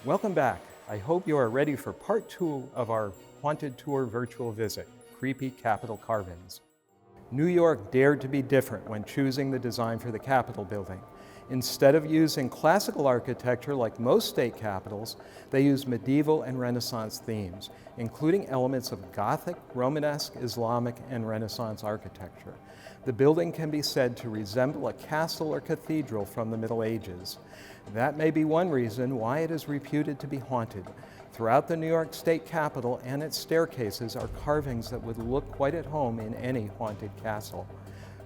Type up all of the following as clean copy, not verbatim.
Welcome back. I hope you are ready for part 2 of our Haunted Tour virtual visit, Creepy Capitol Carvings. New York dared to be different when choosing the design for the Capitol building. Instead of using classical architecture like most state capitals, they used medieval and Renaissance themes, including elements of Gothic, Romanesque, Islamic, and Renaissance architecture. The building can be said to resemble a castle or cathedral from the Middle Ages. That may be one reason why it is reputed to be haunted. Throughout the New York State Capitol and its staircases are carvings that would look quite at home in any haunted castle.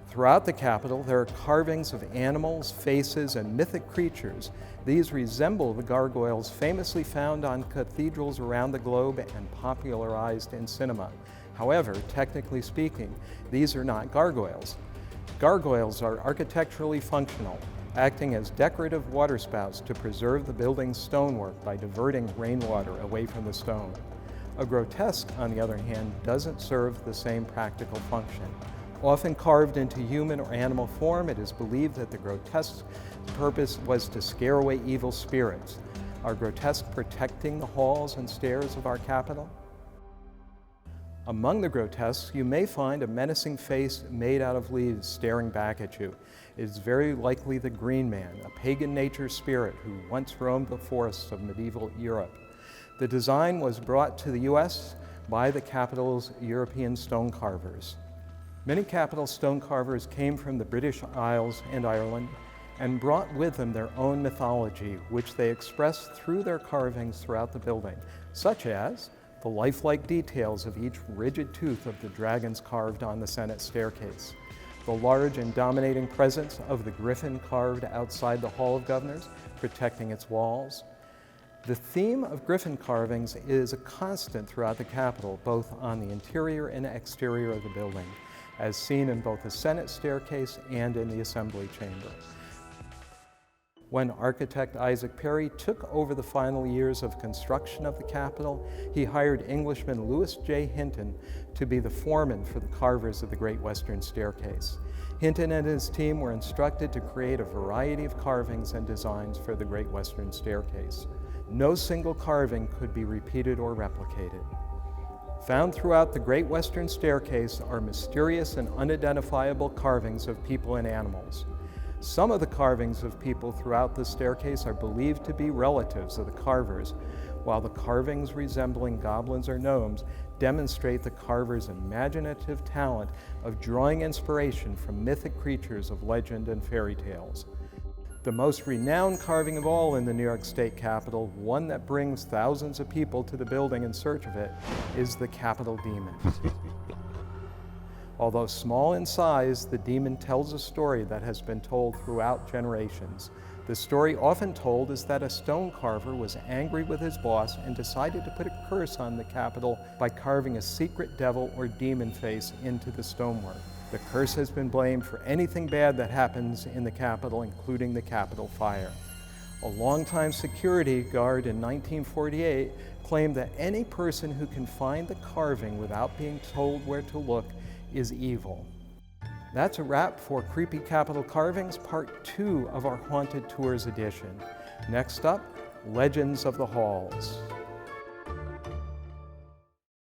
Throughout the Capitol, there are carvings of animals, faces, and mythic creatures. These resemble the gargoyles famously found on cathedrals around the globe and popularized in cinema. However, technically speaking, these are not gargoyles. Gargoyles are architecturally functional, acting as decorative waterspouts to preserve the building's stonework by diverting rainwater away from the stone. A grotesque, on the other hand, doesn't serve the same practical function. Often carved into human or animal form, it is believed that the grotesque's purpose was to scare away evil spirits. Are grotesques protecting the halls and stairs of our Capitol? Among the grotesques, you may find a menacing face made out of leaves staring back at you. It is very likely the Green Man, a pagan nature spirit who once roamed the forests of medieval Europe. The design was brought to the U.S. by the Capitol's European stone carvers. Many Capitol stone carvers came from the British Isles and Ireland and brought with them their own mythology, which they expressed through their carvings throughout the building, such as the lifelike details of each rigid tooth of the dragons carved on the Senate staircase, the large and dominating presence of the griffin carved outside the Hall of Governors, protecting its walls. The theme of griffin carvings is a constant throughout the Capitol, both on the interior and exterior of the building, as seen in both the Senate staircase and in the Assembly Chamber. When architect Isaac Perry took over the final years of construction of the Capitol, he hired Englishman Louis J. Hinton to be the foreman for the carvers of the Great Western Staircase. Hinton and his team were instructed to create a variety of carvings and designs for the Great Western Staircase. No single carving could be repeated or replicated. Found throughout the Great Western Staircase are mysterious and unidentifiable carvings of people and animals. Some of the carvings of people throughout the staircase are believed to be relatives of the carvers, while the carvings resembling goblins or gnomes demonstrate the carver's imaginative talent of drawing inspiration from mythic creatures of legend and fairy tales. The most renowned carving of all in the New York State Capitol, one that brings thousands of people to the building in search of it, is the Capitol Demon. Although small in size, the demon tells a story that has been told throughout generations. The story often told is that a stone carver was angry with his boss and decided to put a curse on the Capitol by carving a secret devil or demon face into the stonework. The curse has been blamed for anything bad that happens in the Capitol, including the Capitol fire. A longtime security guard in 1948 claimed that any person who can find the carving without being told where to look is evil. That's a wrap for Creepy Capitol Carvings, Part 2 of our Haunted Tours edition. Next up, Legends of the Halls.